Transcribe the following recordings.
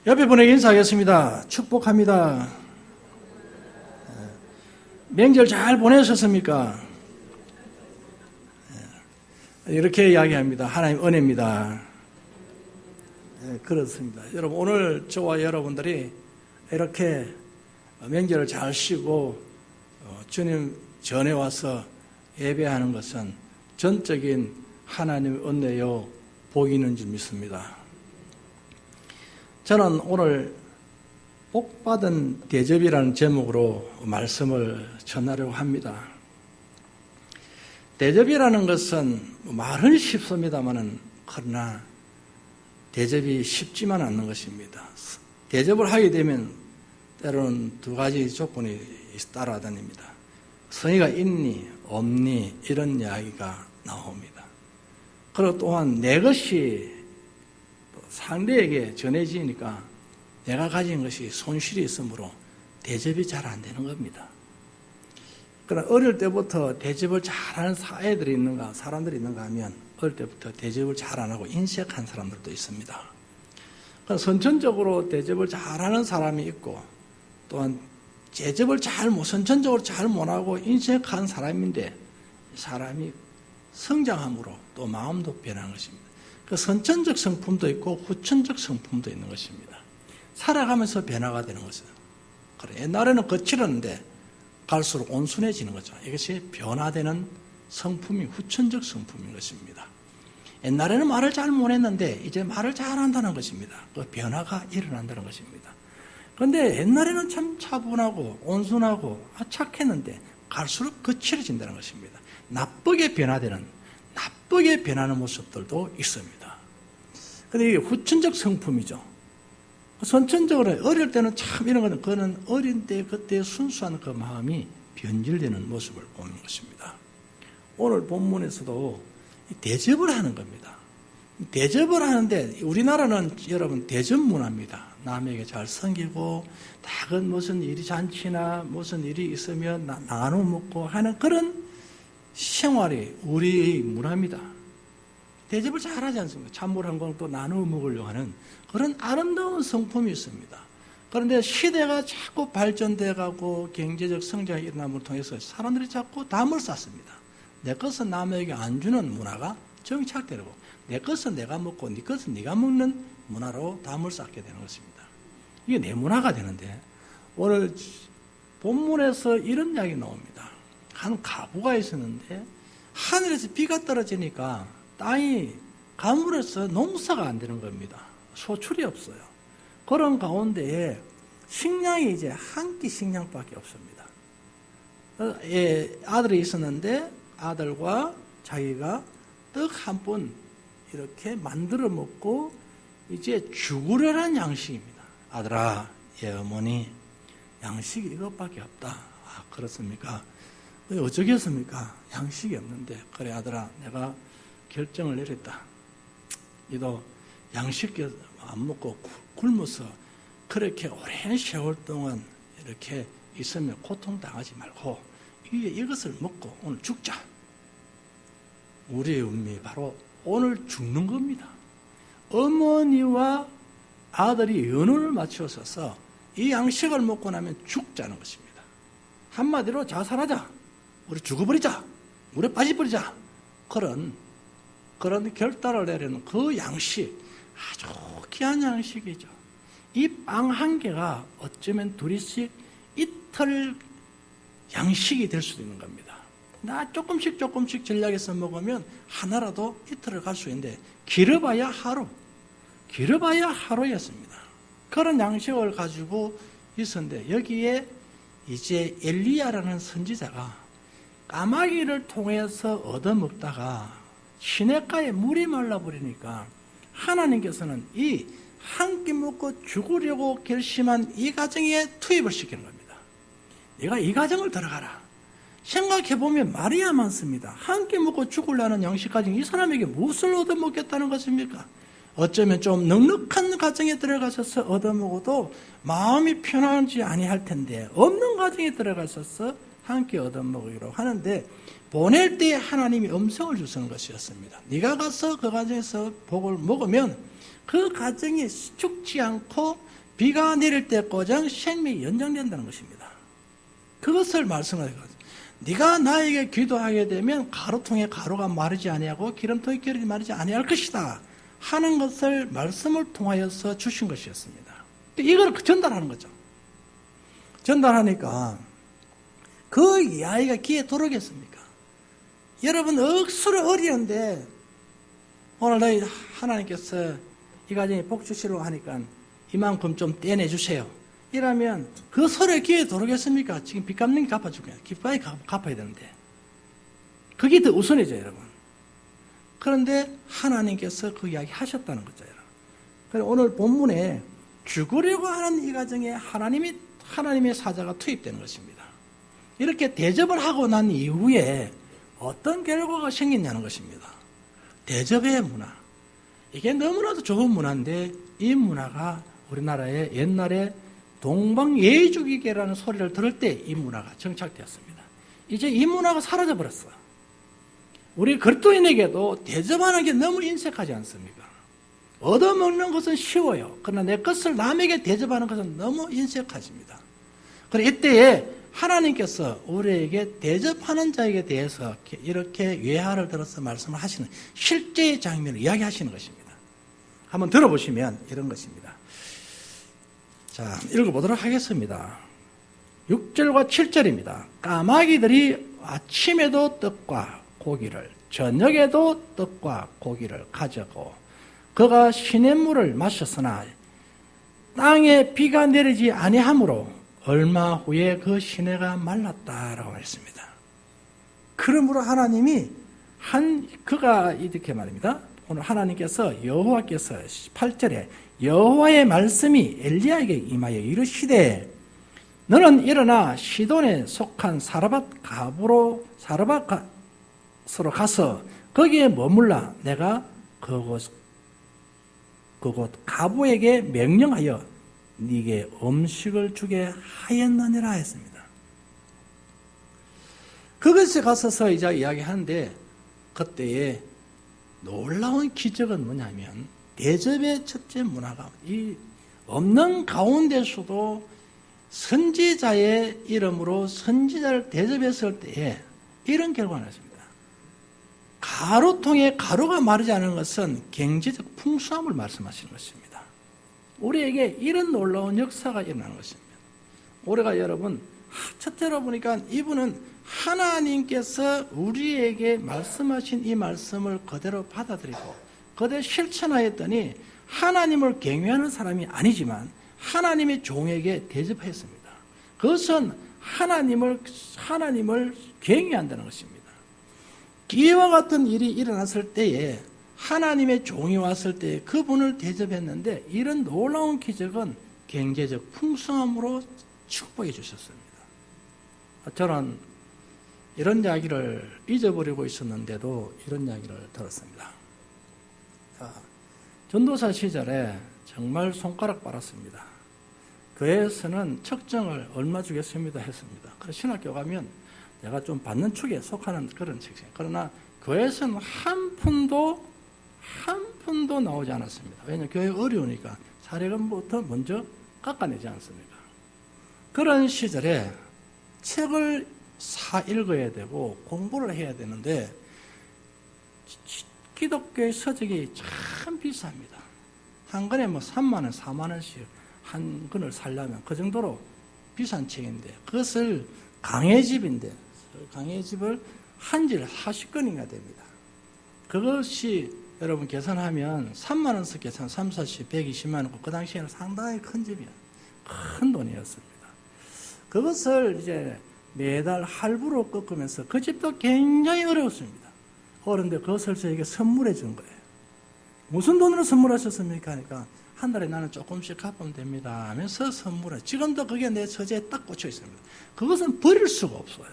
옆에 분에게 인사하겠습니다. 축복합니다. 명절 잘 보내셨습니까? 이렇게 이야기합니다. 하나님 은혜입니다. 그렇습니다. 여러분, 오늘 저와 여러분들이 이렇게 명절을 잘 쉬고 주님 전에 와서 예배하는 것은 전적인 하나님의 은혜요 복이 있는 줄 믿습니다. 저는 오늘 복받은 대접이라는 제목으로 말씀을 전하려고 합니다. 대접이라는 것은 말은 쉽습니다만은 그러나 대접이 쉽지만 않는 것입니다. 대접을 하게 되면 때로는 두 가지 조건이 따라다닙니다. 성의가 있니 없니 이런 이야기가 나옵니다. 그리고 또한 내 것이 상대에게 전해지니까 내가 가진 것이 손실이 있으므로 대접이 잘 안 되는 겁니다. 그러나 어릴 때부터 대접을 잘하는 사람들이 있는가 하면 어릴 때부터 대접을 잘 안 하고 인색한 사람들도 있습니다. 그러나 선천적으로 대접을 잘하는 사람이 있고 또한 선천적으로 잘 못하고 인색한 사람인데 사람이 성장함으로 또 마음도 변하는 것입니다. 그 선천적 성품도 있고 후천적 성품도 있는 것입니다. 살아가면서 변화가 되는 것은. 옛날에는 거칠었는데 갈수록 온순해지는 거죠. 이것이 변화되는 성품이 후천적 성품인 것입니다. 옛날에는 말을 잘 못했는데 이제 말을 잘한다는 것입니다. 그 변화가 일어난다는 것입니다. 그런데 옛날에는 참 차분하고 온순하고 착했는데 갈수록 거칠어진다는 것입니다. 나쁘게 변하는 모습들도 있습니다. 그런데 이게 후천적 성품이죠. 선천적으로 어릴 때는 참 이런 거는 그는 어린 때 그때 순수한 그 마음이 변질되는 모습을 보는 것입니다. 오늘 본문에서도 대접을 하는 겁니다. 대접을 하는데 우리나라는 여러분 대접 문화입니다. 남에게 잘 섬기고 작은 무슨 일이 잔치나 무슨 일이 있으면 나눠 먹고 하는 그런 생활이 우리의 문화입니다. 대접을 잘하지 않습니까? 찬물 한 공도 나눠 먹으려고 하는 그런 아름다운 성품이 있습니다. 그런데 시대가 자꾸 발전돼가고 경제적 성장이 일어남을 통해서 사람들이 자꾸 담을 쌓습니다. 내 것은 남에게 안 주는 문화가 정착되고 내 것은 내가 먹고 네 것은 네가 먹는 문화로 담을 쌓게 되는 것입니다. 이게 내 문화가 되는데 오늘 본문에서 이런 이야기 나옵니다. 한 가부가 있었는데 하늘에서 비가 떨어지니까 땅이 가물어서 농사가 안 되는 겁니다. 소출이 없어요. 그런 가운데에 식량이 이제 한 끼 식량밖에 없습니다. 아들이 있었는데 아들과 자기가 떡 한 번 이렇게 만들어 먹고 이제 죽으려는 양식입니다. 아들아, 어머니 양식이 이것밖에 없다. 그렇습니까? 어쩌겠습니까? 양식이 없는데. 그래 아들아, 내가 결정을 내렸다. 너도 양식 안 먹고 굶어서 그렇게 오랜 세월 동안 이렇게 있으면 고통당하지 말고 이것을 먹고 오늘 죽자. 우리의 운명이 바로 오늘 죽는 겁니다. 어머니와 아들이 연호를 맞추어서 이 양식을 먹고 나면 죽자는 것입니다. 한마디로 자살하자. 우리 죽어버리자. 물에 빠져버리자. 그런 결단을 내리는 그 양식, 아주 귀한 양식이죠. 이 빵 한 개가 어쩌면 둘이씩 이틀 양식이 될 수도 있는 겁니다. 나 조금씩 전략해서 먹으면 하나라도 이틀을 갈 수 있는데 길어봐야 하루였습니다. 그런 양식을 가지고 있었는데 여기에 이제 엘리야라는 선지자가 까마귀를 통해서 얻어먹다가 시냇가에 물이 말라버리니까 하나님께서는 이 한 끼 먹고 죽으려고 결심한 이 가정에 투입을 시키는 겁니다. 네가 이 가정을 들어가라. 생각해보면 말이야 많습니다. 한 끼 먹고 죽으려는 양식 가정 이 사람에게 무엇을 얻어먹겠다는 것입니까? 어쩌면 좀 넉넉한 가정에 들어가셔서 얻어먹어도 마음이 편하지 아니할 텐데 없는 가정에 들어가셔서 함께 얻어먹으기로 하는데 보낼 때 하나님이 음성을 주시는 것이었습니다. 네가 가서 그 가정에서 복을 먹으면 그 가정이 죽지 않고 비가 내릴 때까지 생명이 연장된다는 것입니다. 그것을 말씀하거든요. 네가 나에게 기도하게 되면 가루통에 가루가 마르지 아니하고 기름통에 기름이 마르지 아니할 것이다 하는 것을 말씀을 통하여서 주신 것이었습니다. 이걸 전달하는 거죠. 전달하니까 그 이야기가 귀에 들어오겠습니까? 여러분 억수로 어려운데 오늘 너희 하나님께서 이 가정에 복 주시려고 하니까 이만큼 좀 떼내주세요. 이러면 그 소리에 귀에 들어오겠습니까? 지금 빚 갚는 게 갚아주고 기뻐야 갚아야 되는데 그게 더 우선이죠, 여러분. 그런데 하나님께서 그 이야기 하셨다는 거죠, 여러분. 그래서 오늘 본문에 죽으려고 하는 이 가정에 하나님의 사자가 투입되는 것입니다. 이렇게 대접을 하고 난 이후에 어떤 결과가 생겼냐는 것입니다. 대접의 문화. 이게 너무나도 좋은 문화인데 이 문화가 우리나라에 옛날에 동방예의주의계라는 소리를 들을 때 이 문화가 정착되었습니다. 이제 이 문화가 사라져버렸어요. 우리 그리스도인에게도 대접하는 게 너무 인색하지 않습니까? 얻어먹는 것은 쉬워요. 그러나 내 것을 남에게 대접하는 것은 너무 인색하십니다. 그래서 이때에 하나님께서 우리에게 대접하는 자에게 대해서 이렇게 예화를 들어서 말씀을 하시는 실제의 장면을 이야기하시는 것입니다. 한번 들어보시면 이런 것입니다. 자, 읽어보도록 하겠습니다. 6절과 7절입니다. 까마귀들이 아침에도 떡과 고기를 저녁에도 떡과 고기를 가져고 그가 시냇물을 마셨으나 땅에 비가 내리지 아니하므로 얼마 후에 그 시내가 말랐다라고 했습니다. 그러므로 하나님이 그가 이렇게 말입니다. 오늘 하나님께서 여호와께서 8절에 여호와의 말씀이 엘리야에게 임하여 이르시되 너는 일어나 시돈에 속한 사르밧 가브로스로 가서 거기에 머물라 내가 그곳 가부에게 명령하여 네게 음식을 주게 하였느니라 했습니다. 그것에 가서서 이제 이야기하는데 그때에 놀라운 기적은 뭐냐면 대접의 첫째 문화가 이 없는 가운데서도 선지자의 이름으로 선지자를 대접했을 때에 이런 결과가 났습니다. 가루통에 가루가 마르지 않은 것은 경제적 풍성함을 말씀하시는 것입니다. 우리에게 이런 놀라운 역사가 일어나는 것입니다. 우리가 여러분 첫째로 보니까 이분은 하나님께서 우리에게 말씀하신 이 말씀을 그대로 받아들이고 그대로 실천하였더니 하나님을 경외하는 사람이 아니지만 하나님의 종에게 대접했습니다. 그것은 하나님을 경외한다는 것입니다. 이와 같은 일이 일어났을 때에 하나님의 종이 왔을 때 그분을 대접했는데 이런 놀라운 기적은 경제적 풍성함으로 축복해 주셨습니다. 저는 이런 이야기를 잊어버리고 있었는데도 이런 이야기를 들었습니다. 전도사 시절에 정말 손가락 빨았습니다. 교회에서는 책정을 얼마 주겠습니다 했습니다. 그래서 신학교 가면 내가 좀 받는 축에 속하는 그런 책이에요. 그러나 교회에서는 한 푼도 나오지 않았습니다. 왜냐하면 교회 어려우니까 사례금부터 먼저 깎아내지 않습니까? 그런 시절에 책을 읽어야 되고 공부를 해야 되는데 기독교의 서적이 참 비쌉니다. 한 권에 3만 원, 4만 원씩 한 권을 살려면 그 정도로 비싼 책인데 그것을 강해집을 한 질 40권인가 됩니다. 그것이 여러분 계산하면 3만 원씩 계산 3, 40, 120만 원, 그 당시에는 상당히 큰 집이야. 큰 돈이었습니다. 그것을 이제 매달 할부로 꺾으면서 그 집도 굉장히 어려웠습니다. 그런데 그것을 저에게 선물해 준 거예요. 무슨 돈으로 선물하셨습니까? 하니까 한 달에 나는 조금씩 갚으면 됩니다 하면서 선물해. 지금도 그게 내 처지에 딱 꽂혀 있습니다. 그것은 버릴 수가 없어요.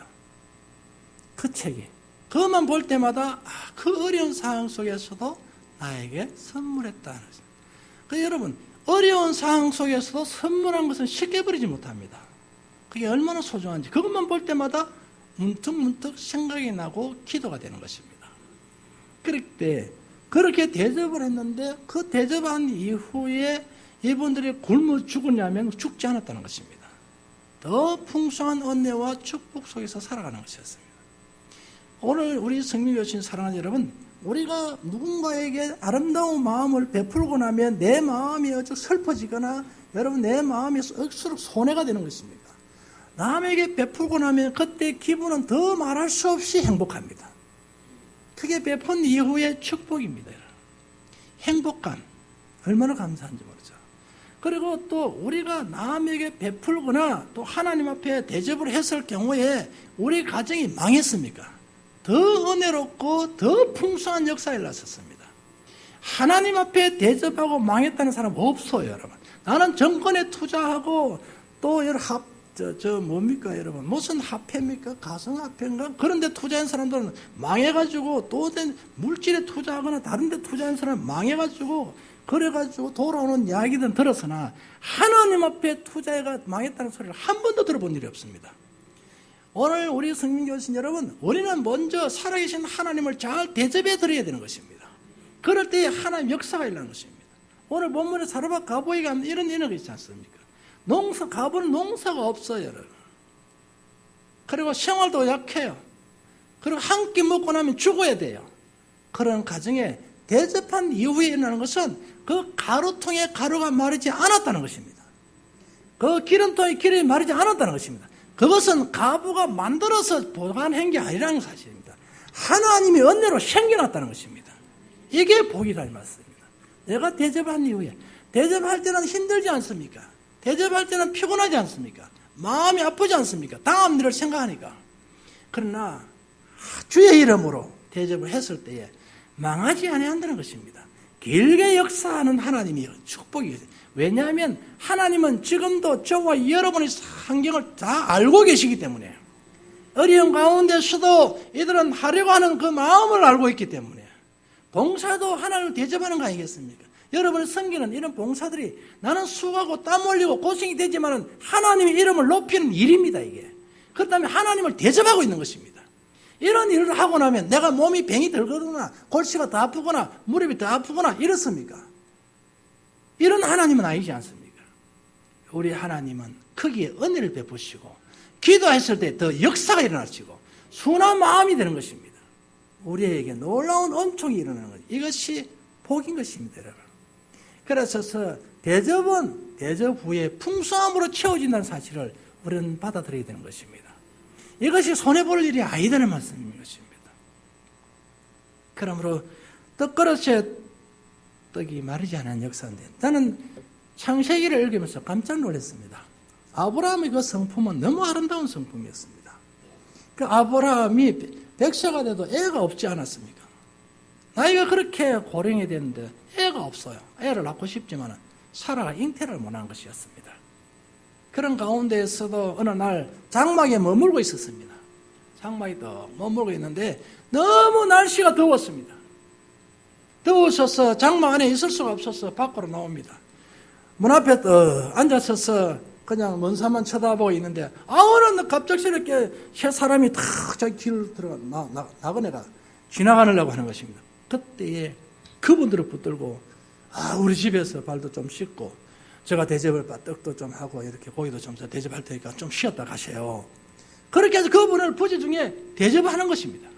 그 책이. 그것만 볼 때마다 그 어려운 상황 속에서도 나에게 선물했다는 거죠. 그래서 여러분 어려운 상황 속에서도 선물한 것은 쉽게 버리지 못합니다. 그게 얼마나 소중한지 그것만 볼 때마다 문득문득 생각이 나고 기도가 되는 것입니다. 그럴 때 그렇게 대접을 했는데 그 대접한 이후에 이분들이 굶어 죽었냐면 죽지 않았다는 것입니다. 더 풍성한 은혜와 축복 속에서 살아가는 것이었습니다. 오늘 우리 성령 여신 사랑하는 여러분, 우리가 누군가에게 아름다운 마음을 베풀고 나면 내 마음이 어쩌 슬퍼지거나 여러분 내 마음이 억수로 손해가 되는 것입니다. 남에게 베풀고 나면 그때 기분은 더 말할 수 없이 행복합니다. 그게 베푼 이후의 축복입니다. 행복감 얼마나 감사한지 모르죠. 그리고 또 우리가 남에게 베풀거나 또 하나님 앞에 대접을 했을 경우에 우리 가정이 망했습니까? 더 은혜롭고 더 풍성한 역사가 일어났었습니다. 하나님 앞에 대접하고 망했다는 사람 없어요, 여러분. 나는 정권에 투자하고 또 뭡니까, 여러분? 무슨 화폐입니까? 가상화폐인가? 그런데 투자한 사람들은 망해가지고 또 물질에 투자하거나 다른 데 투자한 사람은 망해가지고 그래가지고 돌아오는 이야기는 들었으나 하나님 앞에 투자해가 망했다는 소리를 한 번도 들어본 일이 없습니다. 오늘 우리 성령 교신 여러분, 우리는 먼저 살아계신 하나님을 잘 대접해 드려야 되는 것입니다. 그럴 때 하나님 역사가 일어나는 것입니다. 오늘 본문에 사르밧 가보이가 이런 인어가 있지 않습니까? 가보는 농사가 없어요, 여러분. 그리고 생활도 약해요. 그리고 한 끼 먹고 나면 죽어야 돼요. 그런 가정에 대접한 이후에 일어나는 것은 그 가루통에 가루가 마르지 않았다는 것입니다. 그 기름통에 기름이 마르지 않았다는 것입니다. 그것은 가부가 만들어서 보관한 게 아니라는 사실입니다. 하나님이 은혜로 생겨났다는 것입니다. 이게 복이라는 말씀입니다. 내가 대접한 이후에 대접할 때는 힘들지 않습니까? 대접할 때는 피곤하지 않습니까? 마음이 아프지 않습니까? 다음 일을 생각하니까. 그러나 주의 이름으로 대접을 했을 때에 망하지 아니한다는 것입니다. 길게 역사하는 하나님이 축복이. 왜냐하면 하나님은 지금도 저와 여러분의 환경을 다 알고 계시기 때문에 어려운 가운데서도 이들은 하려고 하는 그 마음을 알고 있기 때문에 봉사도 하나님을 대접하는 거 아니겠습니까? 여러분의 섬기는 이런 봉사들이 나는 수고하고 땀 흘리고 고생이 되지만 하나님의 이름을 높이는 일입니다. 이게. 그렇다면 하나님을 대접하고 있는 것입니다. 이런 일을 하고 나면 내가 몸이 병이 들거나 골치가 더 아프거나 무릎이 더 아프거나 이렇습니까? 이런 하나님은 아니지 않습니까? 우리 하나님은 크기에 은혜를 베푸시고 기도했을 때 더 역사가 일어나시고 순한 마음이 되는 것입니다. 우리에게 놀라운 은총이 일어나는 것. 이것이 복인 것입니다, 여러분. 그래서 대접은 대접 후에 풍성함으로 채워진다는 사실을 우리는 받아들여야 되는 것입니다. 이것이 손해볼 일이 아니다는 말씀인 것입니다. 그러므로 떡그릇에 떡이 마르지 않은 역사인데 나는 창세기를 읽으면서 깜짝 놀랐습니다. 아브라함의 그 성품은 너무 아름다운 성품이었습니다. 그 아브라함이 백세가 돼도 애가 없지 않았습니까? 나이가 그렇게 고령이 됐는데 애가 없어요. 애를 낳고 싶지만 사라가 잉태를 못한 것이었습니다. 그런 가운데에서도 어느 날 장막에 머물고 있었습니다. 장막에 또 머물고 있는데 너무 날씨가 더웠습니다. 더우셔서 장막 안에 있을 수가 없어서 밖으로 나옵니다. 문 앞에 앉아서서 그냥 먼 산만 쳐다보고 있는데 어느 갑작스럽게 새 사람이 탁 자기 길을 나그네가 지나가려고 하는 것입니다. 그때에 그분들을 붙들고 우리 집에서 발도 좀 씻고 제가 대접을 떡도 좀 하고 이렇게 고기도 좀 대접할 테니까 좀 쉬었다 가세요. 그렇게 해서 그분을 부지 중에 대접하는 것입니다.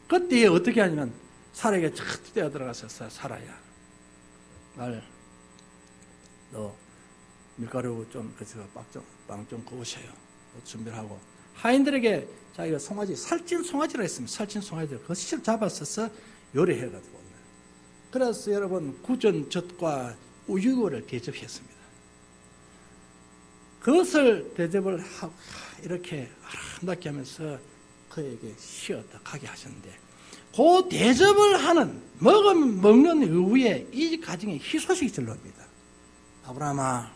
그때에 어떻게 하냐면 사라에게 착 뛰어 들어가서 사라야 너 밀가루 좀 빵 좀 구우세요. 준비를 하고 하인들에게 자기가 송아지 살찐 송아지라 했습니다. 살찐 송아지를 그 실을 잡았어서 요리해가지고 그래서 여러분 구전젓과 우유를 대접했습니다. 그것을 대접을 하고 이렇게 아름답게 하면서 그에게 쉬었다 가게 하셨는데 그 대접을 하는 먹는 이후에 이 가정에 희소식이 들려옵니다. 아브라함아,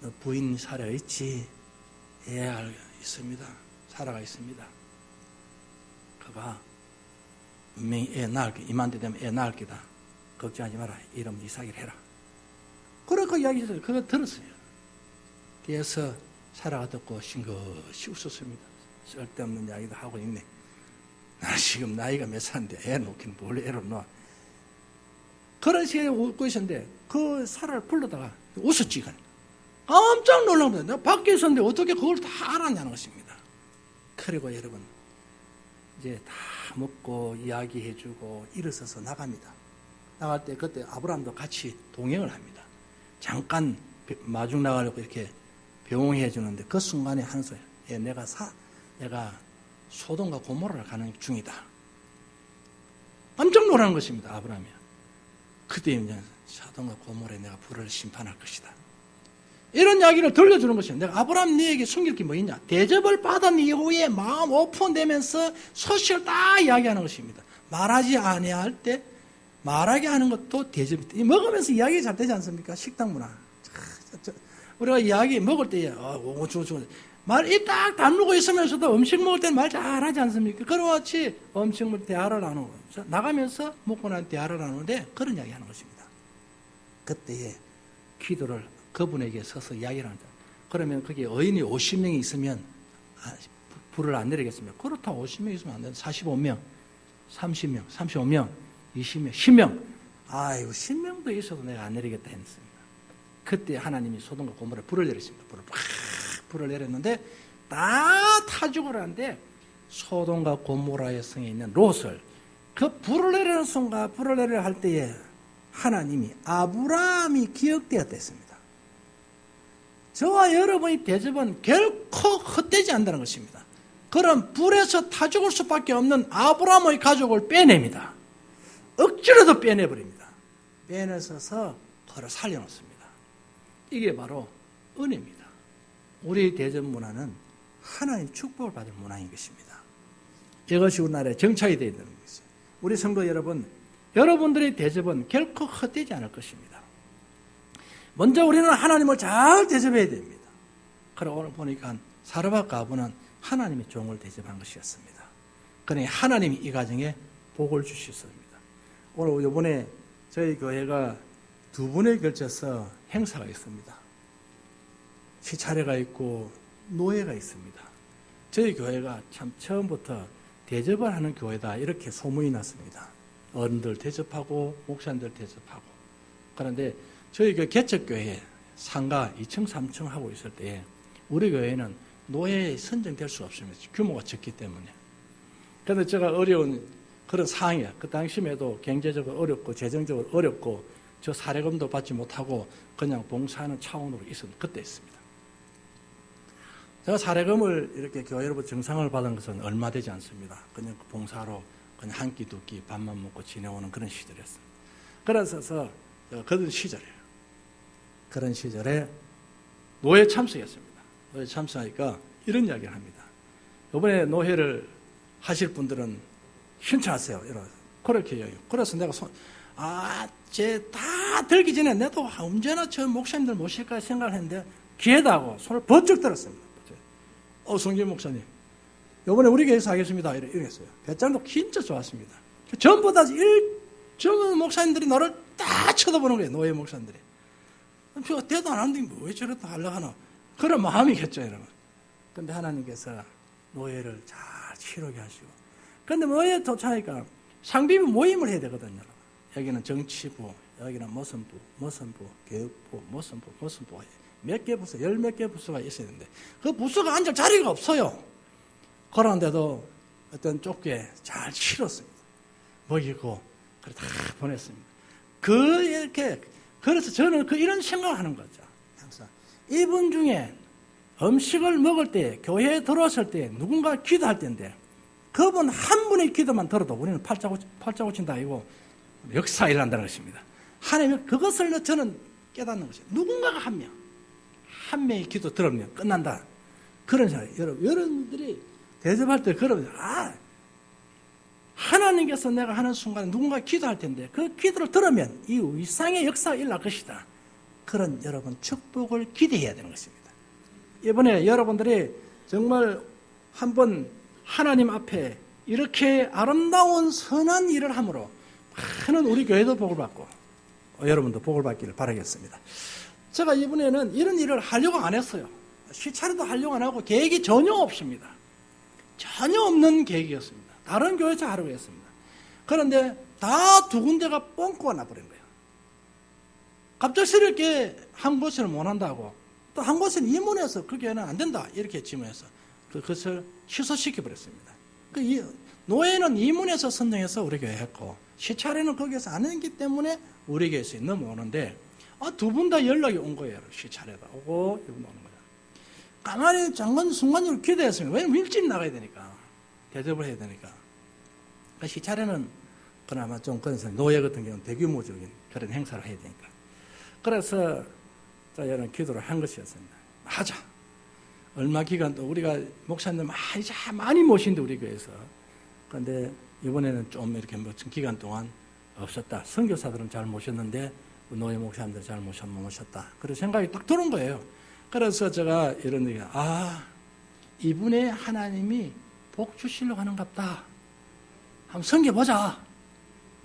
너 부인 사라 있지? 있습니다. 사라가 있습니다. 그가 분명히 이만대 되면 애 낳을 기다. 걱정하지 마라. 이름 이삭이라 해라. 그렇게 이야기했어요. 그거 들었어요. 그래서 사라가 듣고 싱긋이 웃었습니다. 쓸데없는 이야기도 하고 있네. 나는 지금 나이가 몇 살인데 애 놓기는 뭘 애를 놓아. 그런 시간에 웃고 있었는데 그 사라를 불러다가 웃었지. 깜짝 놀란 거예요. 내가 밖에 있었는데 어떻게 그걸 다 알았냐는 것입니다. 그리고 여러분 이제 다 먹고 이야기해주고 일어서서 나갑니다. 나갈 때 그때 아브라함도 같이 동행을 합니다. 잠깐 마중 나가려고 이렇게 배웅해 주는데 그 순간에 하는 소리, 내가 소돔과 고모라를 가는 중이다. 깜짝 놀라는 것입니다. 아브라함이. 그때 이제 소돔과 고모라에 내가 불을 심판할 것이다. 이런 이야기를 들려주는 것입니다. 내가 아브라함 네에게 숨길 게 뭐 있냐? 대접을 받은 이후에 마음 오픈되면서 소식을 다 이야기하는 것입니다. 말하지 아니할 때 말하게 하는 것도 대접이. 먹으면서 이야기 잘 되지 않습니까? 식당 문화. 우리가 이야기 먹을 때 말 입 딱 다물고 있으면서도 음식 먹을 때는 말 잘하지 않습니까? 그와 같이 음식 먹을 때 대화를 나누고 나가면서 먹고 난 대화를 나누는데 그런 이야기 하는 것입니다. 그때에 기도를 그분에게 서서 이야기를 한다. 그러면 거기에 의인이 50명이 있으면 불을 안 내리겠습니까? 그렇다 50명 있으면 안 된다. 45명, 30명, 35명, 20명, 10명. 아이고 10명도 있어도 내가 안 내리겠다 했습니다. 그때 하나님이 소돔과 고모라에 불을 내렸습니다. 불을 내렸는데 다 타죽을 하는데 소돔과 고모라의 성에 있는 롯을 그 불을 내리는 순간 불을 내리려 할 때에 하나님이 아브라함이 기억되었다 했습니다. 저와 여러분의 대접은 결코 헛되지 않는다는 것입니다. 그럼 불에서 타 죽을 수밖에 없는 아브라함의 가족을 빼냅니다. 억지로도 빼내버립니다. 빼내서서 그를 살려놓습니다. 이게 바로 은혜입니다. 우리 대접 문화는 하나님 축복을 받을 문화인 것입니다. 이것이 우리나라에 정착이 되어 있는 것이죠. 우리 성도 여러분, 여러분들의 대접은 결코 헛되지 않을 것입니다. 먼저 우리는 하나님을 잘 대접해야 됩니다. 그리고 오늘 보니까 사르밧 가부는 하나님의 종을 대접한 것이었습니다. 그러니 하나님이 이 가정에 복을 주셨습니다. 오늘 이번에 저희 교회가 두 분에 걸쳐서 행사가 있습니다. 시차례가 있고 노예가 있습니다. 저희 교회가 참 처음부터 대접을 하는 교회다 이렇게 소문이 났습니다. 어른들 대접하고 목사님들 대접하고. 그런데 저희 그 개척교회 상가 2층 3층 하고 있을 때 우리 교회는 노예에 선정될 수 없습니다. 규모가 적기 때문에. 그런데 제가 어려운 그런 상황이야. 그 당시에도 경제적으로 어렵고 재정적으로 어렵고 저 사례금도 받지 못하고 그냥 봉사하는 차원으로 그때 있습니다. 제가 사례금을 이렇게 교회로부터 정상을 받은 것은 얼마 되지 않습니다. 그냥 봉사로 그냥 한 끼 두 끼 밥만 먹고 지내오는 그런 시절이었습니다. 그래서 그런 시절이에요. 그런 시절에 노예 참석했습니다. 노예 참석하니까 이런 이야기를 합니다. 이번에 노예를 하실 분들은 신청하세요. 그렇게 이야기해요. 그래서 내가 쟤 다 들기 전에 내도 언제나 저 목사님들 모실까 생각을 했는데 기회다고 손을 번쩍 들었습니다. 성진 목사님, 이번에 우리 교회에서 하겠습니다. 이랬어요. 배짱도 진짜 좋았습니다. 전부 다 전부 목사님들이 너를 딱 쳐다보는 거예요. 노예 목사님들이. 대도 안 하는데 왜 저렇게 하려고 하나. 그런 마음이겠죠, 여러분. 그런데 하나님께서 노예를 잘 치르게 하시고. 그런데 노예 도착하니까 상비부 모임을 해야 되거든요. 여기는 정치부, 여기는 무슨부, 교육부, 무슨부. 몇 개 부서, 10몇 개 부서가 있어야 되는데 그 부서가 앉을 자리가 없어요. 그런데도 어떤 좁게 잘 치렀습니다. 먹이고 그래 다 보냈습니다. 그래서 저는 이런 생각을 하는 거죠. 항상 이분 중에 음식을 먹을 때 교회에 들어왔을 때 누군가 기도할 때인데 그분 한 분의 기도만 들어도 우리는 팔자 고친다 이고 역사가 일어난다는 것입니다. 하나님은 그것을 저는 깨닫는 것이에요. 누군가가 한 명의 기도 들으면 끝난다. 그런 생각. 여러분들이 대접할 때 그러면 하나님께서 내가 하는 순간 누군가 기도할 텐데 그 기도를 들으면 이 위상의 역사가 일어날 것이다. 그런 여러분 축복을 기대해야 되는 것입니다. 이번에 여러분들이 정말 한번 하나님 앞에 이렇게 아름다운 선한 일을 함으로 많은 우리 교회도 복을 받고 여러분도 복을 받기를 바라겠습니다. 제가 이번에는 이런 일을 하려고 안 했어요. 시차례도 하려고 안 하고 계획이 전혀 없습니다. 전혀 없는 계획이었습니다. 다른 교회에서 하려고 했습니다. 그런데 다 두 군데가 뻥꾸가 나버린 거예요. 갑작스럽게 한 곳을 못 한다고, 또 한 곳은 이문해서 그 교회는 안 된다 이렇게 지문해서 그것을 취소시켜버렸습니다. 노예는 이문에서 선정해서 우리 교회 했고, 시차례는 거기에서 안 했기 때문에 우리 교회에서 넘어오는데, 두 분 다 연락이 온 거예요. 시차례가 오고 이분 오는 거예요. 가만히 잠깐 순간적으로 기대했습니다. 왜냐면 일찍 나가야 되니까, 대접을 해야 되니까. 시차례는 그나마 좀 그래서 노예 같은 경우는 대규모적인 그런 행사를 해야 되니까. 그래서 여러분 기도를 한 것이었습니다. 하자. 얼마 기간 또 우리가 목사님들 많이 모신데 우리 교회에서. 그런데 이번에는 좀 이렇게 멋진 기간 동안 없었다. 선교사들은 잘 모셨는데 노예 목사님들 잘 못 모셨다. 그런 생각이 딱 드는 거예요. 그래서 제가 이런 얘기, 이분의 하나님이 복 주시려고 하는갑다. 한번 섬겨보자.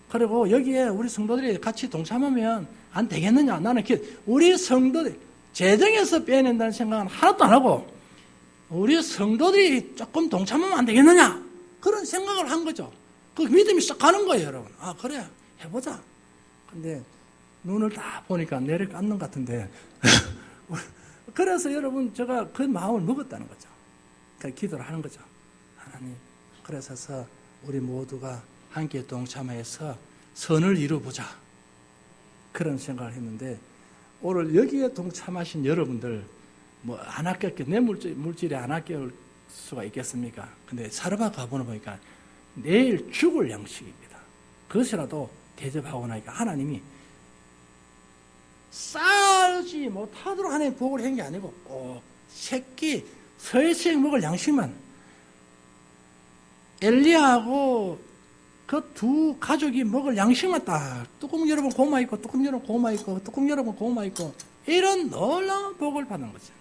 그리고 여기에 우리 성도들이 같이 동참하면 안 되겠느냐. 나는 우리 성도들, 재정에서 빼낸다는 생각은 하나도 안 하고, 우리 성도들이 조금 동참하면 안 되겠느냐. 그런 생각을 한 거죠. 그 믿음이 싹 가는 거예요, 여러분. 그래. 해보자. 근데 눈을 딱 보니까 내려앉는 것 같은데. 그래서 여러분, 제가 그 마음을 먹었다는 거죠. 그러니까 기도를 하는 거죠. 하나님, 그래서 우리 모두가 함께 동참해서 선을 이루어보자. 그런 생각을 했는데, 오늘 여기에 동참하신 여러분들, 안 아꼈게, 내 물질이 안 아낄 수가 있겠습니까? 근데 사르바 가보는 보니까 내일 죽을 양식입니다. 그것이라도 대접하고 나니까 하나님이 싸지 못하도록 하나님 복을 한 게 아니고 꼭 새끼 서해식 먹을 양식만, 엘리야하고 그 두 가족이 먹을 양식만 딱 뚜껑 열어보면 고마 있고 뚜껑 열어보면 고마 있고 뚜껑 열어보면 고마 있고, 이런 놀라운 복을 받는 거죠.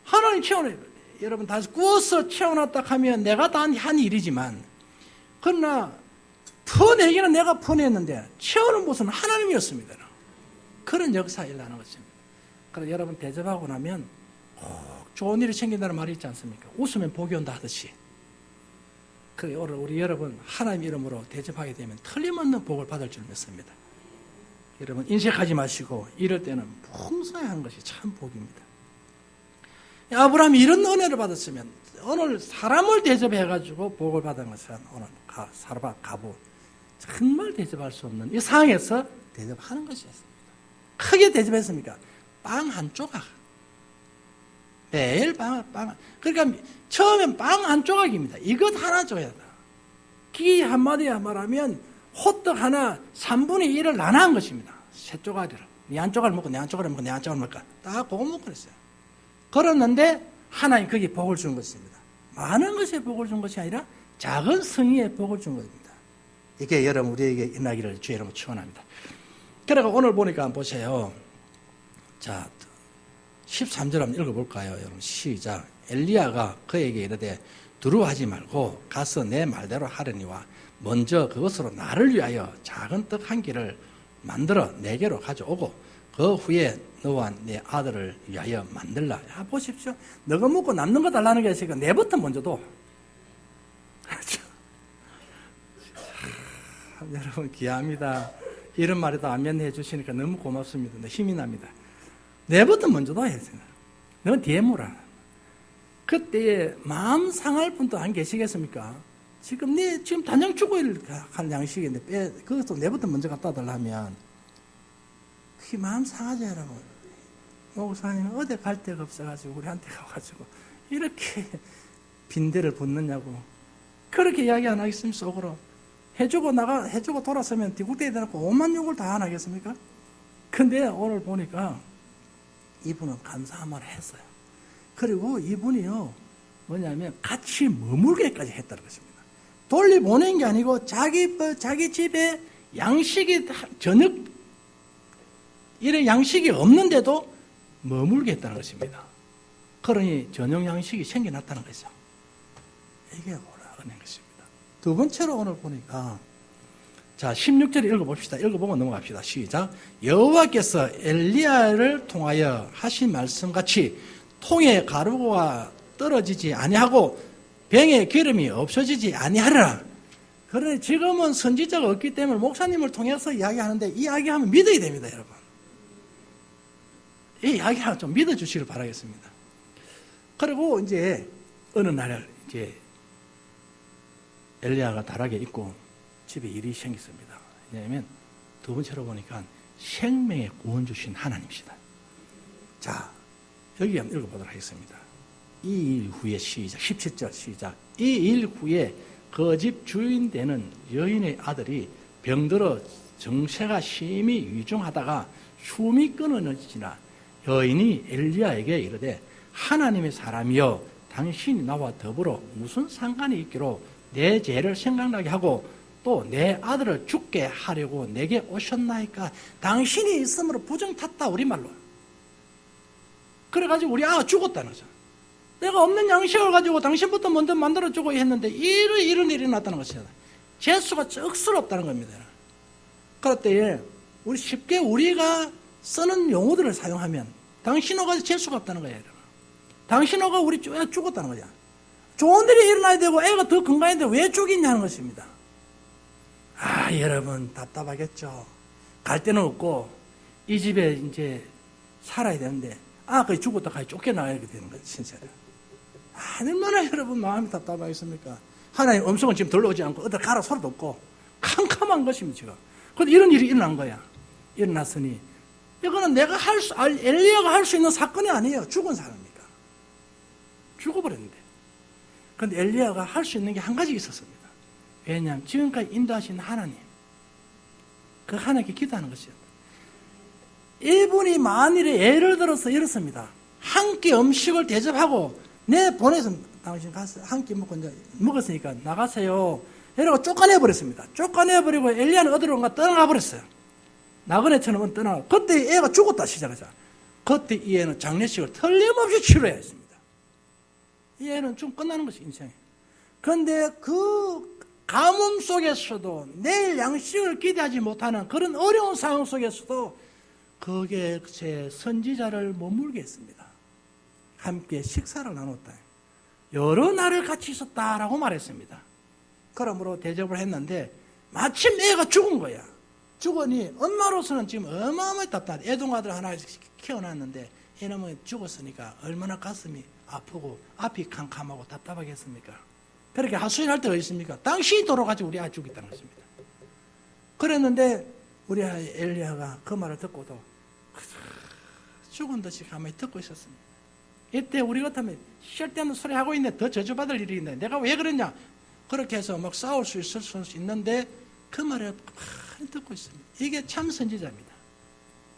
하나님 채워내요. 여러분 다시 구워서 채워놨다 하면 내가 다 한 일이지만, 그러나 퍼내기는 내가 퍼냈는데 채우는 것은 하나님이었습니다. 그런 역사가 일어나는 것입니다. 그래서 여러분 대접하고 나면 꼭 좋은 일이 생긴다는 말이 있지 않습니까? 웃으면 복이 온다 하듯이. 그래, 오늘 우리 여러분 하나님 이름으로 대접하게 되면 틀림없는 복을 받을 줄 믿습니다. 여러분 인색하지 마시고 이럴 때는 풍성히 하는 것이 참 복입니다. 아브라함이 이런 은혜를 받았으면 오늘 사람을 대접해가지고 복을 받은 것은 오늘 사르밧 가부 정말 대접할 수 없는 이 상황에서 대접하는 것이었습니다. 크게 대접했습니까? 빵 한 조각. 매일 빵. 그러니까 처음엔 빵 한 조각입니다. 이것 하나 줘야 돼. 기 한마디에 말하면 호떡 하나 3분의 1을 나눠한 것입니다. 세 조각이를. 네 한 조각을 먹고 내 한 조각을 먹고 내 한 조각을 먹고 딱 그거 먹고 그랬어요. 그랬는데 하나님 거기에 복을 준 것입니다. 많은 것에 복을 준 것이 아니라 작은 성의에 복을 준 것입니다. 이게 여러분 우리에게 일어나기를 주의 이름으로 축원합니다. 그래서 오늘 보니까 한번 보세요. 자, 13절 한번 읽어볼까요? 여러분 시작. 엘리야가 그에게 이르되 두려워하지 말고 가서 내 말대로 하려니와 먼저 그것으로 나를 위하여 작은 떡 한 개를 만들어 내게로 가져오고 그 후에 너와 내 아들을 위하여 만들라. 보십시오. 너가 먹고 남는 거 달라는 게 있으니까 내부터 먼저 둬. 여러분 귀합니다. 이런 말에도 아멘 해주시니까 너무 고맙습니다. 힘이 납니다. 내부터 먼저 둬야 했어요. 넌 뒤에 뭐라. 그때 마음 상할 분도 안 계시겠습니까? 지금 지금 단양 죽어야 할 양식인데 그것도 내부터 먼저 갖다 달라면 그게 마음 상하죠, 여러분. 목사님 어디 갈 데가 없어가지고 우리한테 가가지고 이렇게 빈대를 붓느냐고 그렇게 이야기 안 하겠습니까? 속으로 해주고 돌아서면 뒤국대에 대놓고 오만 욕을 다 안 하겠습니까? 근데 오늘 보니까 이분은 감사한 말을 했어요. 그리고 이분이요 뭐냐면 같이 머물게까지 했다는 것입니다. 돌려보낸 게 아니고 자기 집에 양식이 저녁 이런 양식이 없는데도 머물게 했다는 것입니다. 그러니 저녁 양식이 생겨났다는 거죠. 이게 뭐라 하는 것입니다. 두 번째로 오늘 보니까 자 16절 읽어봅시다. 읽어보고 넘어갑시다. 시작. 여호와께서 엘리야를 통하여 하신 말씀같이 통에 가루가 떨어지지 아니하고 병에 기름이 없어지지 아니하리라. 그러니 지금은 선지자가 없기 때문에 목사님을 통해서 이야기하는데 이 이야기하면 믿어야 됩니다, 여러분. 이 이야기를 좀 믿어주시길 바라겠습니다. 그리고 이제 어느 날 이제 엘리야가 다락에 있고 집에 일이 생겼습니다. 왜냐하면 두 번째로 보니까 생명의 구원 주신 하나님이시다. 자, 여기 한번 읽어보도록 하겠습니다. 이 일 후에 시작, 17절 시작. 이 일 후에 그 집 주인 되는 여인의 아들이 병들어 정체가 심히 위중하다가 숨이 끊어지나 여인이 엘리야에게 이르되 하나님의 사람이여 당신이 나와 더불어 무슨 상관이 있기로 내 죄를 생각나게 하고 또 내 아들을 죽게 하려고 내게 오셨나이까. 당신이 있음으로 부정 탔다, 우리말로. 그래가지고 우리 아가 죽었다는 거죠. 내가 없는 양식을 가지고 당신부터 먼저 만들어주고 했는데 이런 일이 일어났다는 것이다. 재수가 억스럽다는 겁니다. 그럴 때에 우리 쉽게 우리가 쓰는 용어들을 사용하면 당신호가 재수가 없다는 거예요. 당신호가 우리 죽었다는 거야. 좋은 일이 일어나야 되고 애가 더 건강한데 왜 죽이냐는 것입니다. 아, 여러분 답답하겠죠. 갈 데는 없고 이 집에 이제 살아야 되는데 거의 죽었다 거의 쫓겨나야 되는 거예요. 진짜로. 얼마나 여러분 마음이 답답하겠습니까? 하나님 음성은 지금 들러오지 않고 어디 가라 소리도 없고 캄캄한 것입니다. 지금. 그런데 이런 일이 일어난 거야. 일어났으니 이거는 엘리야가 할 수 있는 사건이 아니에요. 죽은 사람이니까. 죽어버렸는데. 그런데 엘리야가 할 수 있는 게 한 가지 있었습니다. 왜냐하면 지금까지 인도하신 하나님, 그 하나님께 기도하는 것이었다. 이분이 만일에 예를 들어서 이렇습니다. 한 끼 음식을 대접하고 내 보내서 당신 가서 한 끼 먹고 이제 먹었으니까 나가세요. 이러고 쫓아내버렸습니다. 쫓아내버리고 엘리야는 어디론가 떠나가 버렸어요. 나그네처럼 떠나가. 그때 애가 죽었다 시작하자. 그때 이 애는 장례식을 틀림없이 치러야 했습니다. 이 애는 좀 끝나는 것이 인생이에요. 그런데 그 가뭄 속에서도 내일 양식을 기대하지 못하는 그런 어려운 상황 속에서도 거기에 제 선지자를 머물게 했습니다. 함께 식사를 나눴다. 여러 날을 같이 있었다라고 말했습니다. 그러므로 대접을 했는데 마침 애가 죽은 거야. 죽으니 엄마로서는 지금 어마어마하게 답답해. 애동아들 하나 키워놨는데 이놈은 죽었으니까 얼마나 가슴이 아프고 앞이 캄캄하고 답답하겠습니까? 그렇게 하소연할 때가 있습니까? 당신이 돌아가지고 우리 아이 죽겠다는 것입니다. 그랬는데 우리 아이 엘리야가 그 말을 듣고도 죽은 듯이 가만히 듣고 있었습니다. 이때 우리 같으면 쓸데없는 소리 하고 있네. 더 저주받을 일이 있네. 내가 왜 그랬냐? 그렇게 해서 막 싸울 수 있을 수 있는데 그 말을 가만히 듣고 있습니다. 이게 참 선지자입니다.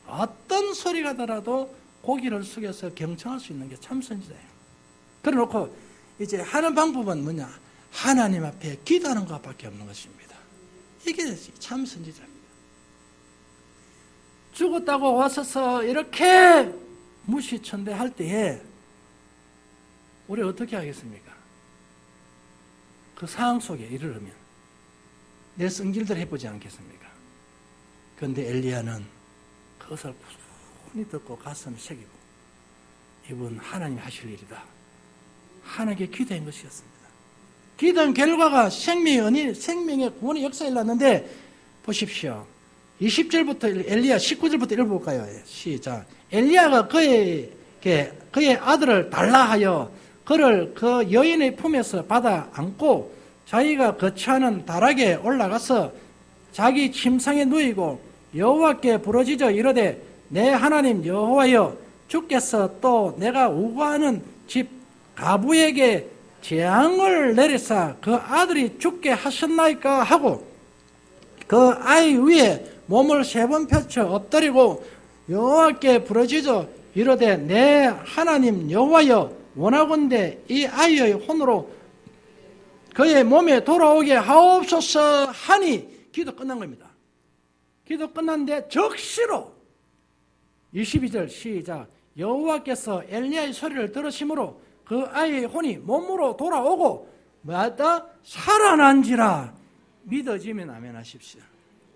어떤 소리가 나더라도 고기를 숙여서 경청할 수 있는 게 참 선지자예요. 그래 놓고 이제 하는 방법은 뭐냐? 하나님 앞에 기도하는 것밖에 없는 것입니다. 이게 참 선지자입니다. 죽었다고 와서서 이렇게 무시천대할 때에 우리 어떻게 하겠습니까? 그 상황 속에 이르려면 내 성질대로 해보지 않겠습니까? 그런데 엘리야는 그것을 푸니 듣고 가슴을 새기고 이분 하나님 하실 일이다. 하나님께 기도한 것이었습니다. 기도한 결과가 생명의 구원의 역사에 일어났는데 보십시오. 20절부터 엘리야 19절부터 읽어볼까요? 시작. 엘리야가 그의 아들을 달라 하여 그를 그 여인의 품에서 받아 안고 자기가 거처하는 다락에 올라가서 자기 침상에 누이고 여호와께 부르짖어 이르되 내 하나님 여호와여 주께서 또 내가 우거하는 집 가부에게 재앙을 내리사 그 아들이 죽게 하셨나이까 하고 그 아이 위에 몸을 3번 펼쳐 엎드리고 여호와께 부르짖어 이르되 내 하나님 여호와여 원하건대 이 아이의 혼으로 그의 몸에 돌아오게 하옵소서 하니 기도 끝난 겁니다. 기도 끝났는데 적시로 22절 시작. 여호와께서 엘리야의 소리를 들으심으로 그 아이의 혼이 몸으로 돌아오고 뭐하다? 살아난지라. 믿어지면 아멘 하십시오.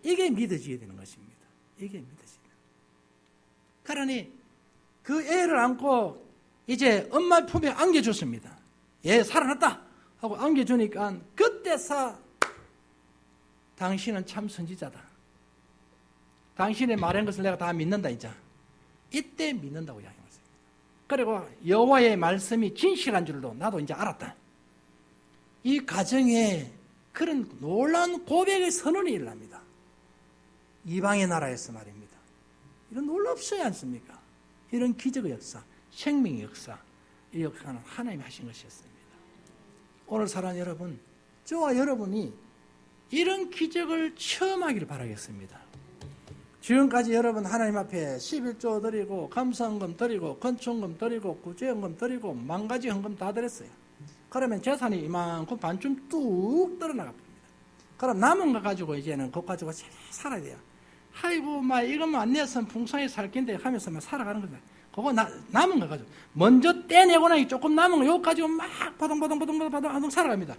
이게 믿어져야 되는 것입니다. 이게 믿어지면. 그러니 그 애를 안고 이제 엄마 품에 안겨줬습니다. 얘 살아났다. 하고 안겨주니까 그때서 당신은 참 선지자다. 당신의 말한 것을 내가 다 믿는다 이제. 이때 믿는다고 이야기했습니다. 그리고 여호와의 말씀이 진실한 줄도 나도 이제 알았다. 이 가정에 그런 놀라운 고백의 선언이 일어납니다. 이방의 나라에서 말입니다. 이런 놀랍지 않습니까? 이런 기적의 역사, 생명의 역사, 이 역사는 하나님이 하신 것이었습니다. 오늘 사랑하는 여러분, 저와 여러분이 이런 기적을 체험하기를 바라겠습니다. 지금까지 여러분 하나님 앞에 11조 드리고 감사헌금 드리고 건축헌금 드리고 구제헌금 드리고 만가지 헌금 다 드렸어요. 그러면 재산이 이만큼 반쯤 뚝 떨어나가 봅니다. 그럼 남은 거 가지고 이제는 그거 가지고 잘 살아야 돼요. 아이고 막 이것만 안 내서는 풍성하게 살 텐데 하면서 막 살아가는 거다. 그거 남은 거 가지고 먼저 떼내고 나니 조금 남은 거 요거 가지고 막 바동바동 살아갑니다.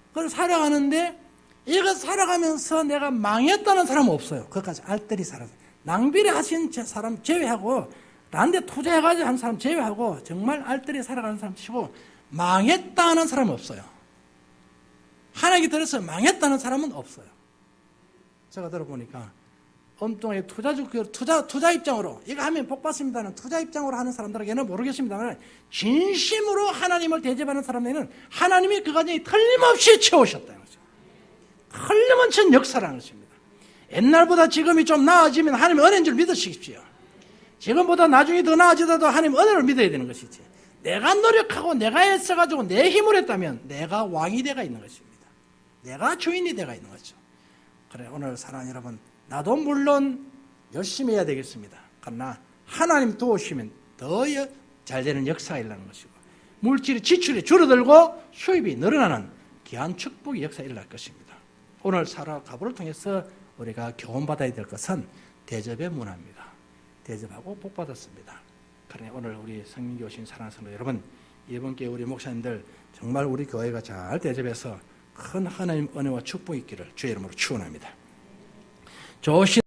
그걸 살아가는데 이거 살아가면서 내가 망했다는 사람은 없어요. 그것까지 알뜰히 살아서 낭비를 하신 사람 제외하고 다른 데 투자해가지고 한 사람 제외하고 정말 알뜰히 살아가는 사람 치고 망했다는 사람은 없어요. 하나님께 들어서 망했다는 사람은 없어요. 제가 들어보니까 엉뚱하게 투자 입장으로 이거 하면 복 받습니다는 투자 입장으로 하는 사람들에게는 모르겠습니다만 진심으로 하나님을 대접하는 사람들에게는 하나님이 그 과정에 틀림없이 채우셨다는 거죠. 틀림없는 역사라는 것입니다. 옛날보다 지금이 좀 나아지면 하나님 은혜인 줄 믿으십시오. 지금보다 나중에 더 나아지더라도 하나님 은혜를 믿어야 되는 것이지. 내가 노력하고 내가 애써가지고 내 힘을 했다면 내가 왕이 되가 있는 것입니다. 내가 주인이 되가 있는 거죠. 그래 오늘 사랑하는 여러분, 나도 물론 열심히 해야 되겠습니다. 그러나 하나님 도우시면 더 잘 되는 역사가 일어나는 것이고 물질의 지출이 줄어들고 수입이 늘어나는 귀한 축복의 역사가 일어날 것입니다. 오늘 사라 가부를 통해서 우리가 교훈받아야 될 것은 대접의 문화입니다. 대접하고 복받았습니다. 그러니 오늘 우리 성민교 오신 사랑하는 성도 여러분, 이번 기회에 우리 목사님들 정말 우리 교회가 잘 대접해서 큰 하나님 은혜와 축복이 있기를 주의 이름으로 축원합니다. 좋으신